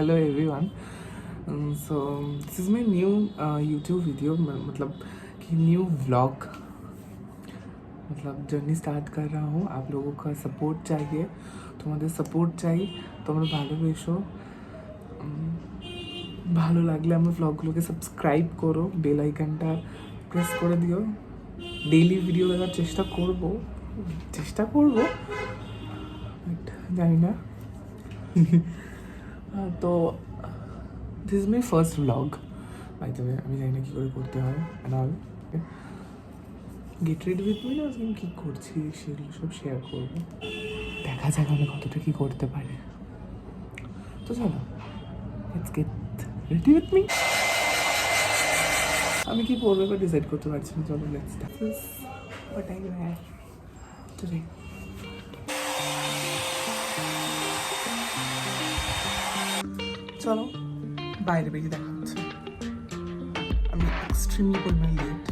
hello everyone. So this is my new YouTube video, मतलब कि new vlog, मतलब journey start कर रहा हूँ. आप लोगों का सपोर्ट चाहिए, তোমাদের সাপোর্ট চাই. তোমরা ভালোবেসো, ভালো লাগলে আমার ব্লগগুলোকে সাবস্ক্রাইব করো, বেল আইকনটা প্রেস করে দিও. ডেইলি ভিডিও দেওয়ার চেষ্টা করব, বাট জানি না. তো this is my first blog, by the way. আমি জানি না কী করে করতে হয় and all. Get ready with me, আজকে আমি কী করছি সেগুলো সব শেয়ার করবো. দেখা যাক আমি কতটা কী করতে পারি. তো চলো, let's get ready with me. আমি কি পরবো এবার ডিসাইড করতে পারছি না. চলো let's start. This what I wear today. চলো বাইরে বেরিয়ে দেখা হচ্ছে. আমি এক্সট্রিমলি পরিমাণে লেট.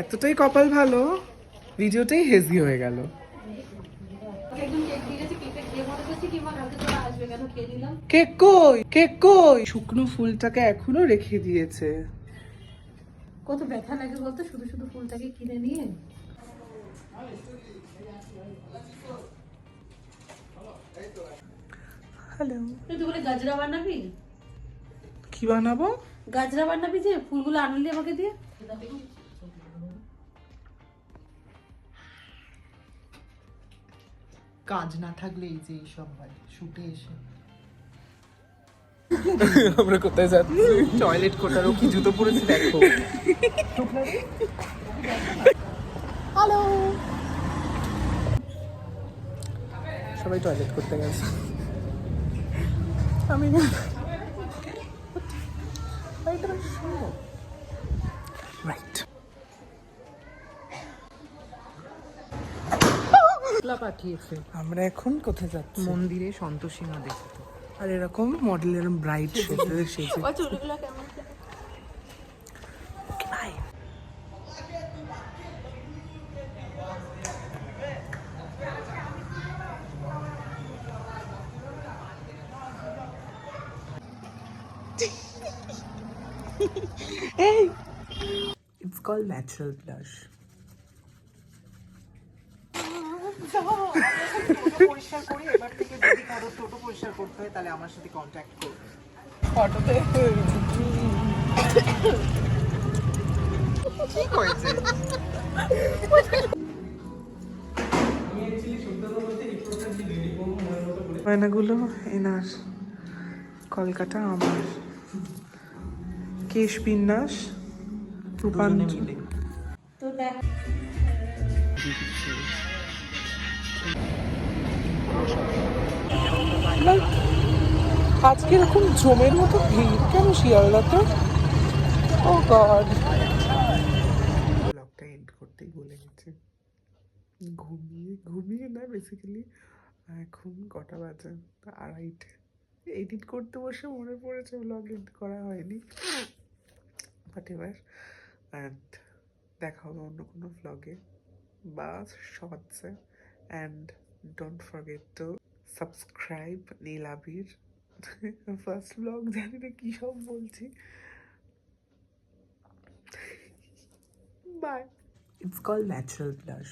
এতটাই কপাল ভালো, ভিডিওটাই হেজি হয়ে গেল. কেক কই, কেক কই? শুকনো ফুলটাকে এখনো রেখে দিয়েছে. কত ব্যথা লাগে বলতো শুধু শুধু ফুলটাকে কিনে নিয়ে. হ্যালো, তুই বলে গাজরা বানাবি? কি বানাবো? গাজরা বানাবি, যে ফুলগুলো আনলি আমাকে দিয়ে. কাজ না থাকলে এই যে এইসব হয় শুটে এসে. আমরা কোথায় যাচ্ছি? টয়লেট কোটারও কি জুতো পরেছি দেখো. হ্যালো, সবাই টয়লেট করতে গেছে. আমি রাইট. পাঠিয়েছে আমরা এখন কোথায় যাচ্ছি? মন্দিরে সন্তোষী মা দেখতে. আর এরকম মডেলের ব্রাইট সেজে চুলগুলো কেমন? By. Hey, it's called natural blush. পরিষ্কার করি এবার থেকে. যদি কারো টোটো পরিষ্কার করতে হয় তাহলে আমার সাথে কন্ট্যাক্ট করবে. ফটোতে ঠিক হয়েছে. গয়নাগুলো এনার, কলকাতা আমার. কেশ বিন্যাস রূপান্তর. তো দেখ, আজকে এরকম জমের মতো ভিড় কেন শিয়ালদাতে? ও গড. ব্লগটা এন্ড করতেই বলে গেছে. ঘুমিয়ে না বেসিক্যালি. এখন কটা বাজে? 2:30. এডিট করতে বসে মনে পড়েছে ব্লগ এডিট করা হয়নি. বাট এবার অ্যান্ড দেখা হবে অন্য কোনো ব্লগে বা শর্টসে. And don't forget to subscribe নীলাবির. ফার্স্ট ব্লগ, জানি না কী সব বলছি. Bye. It's called natural blush.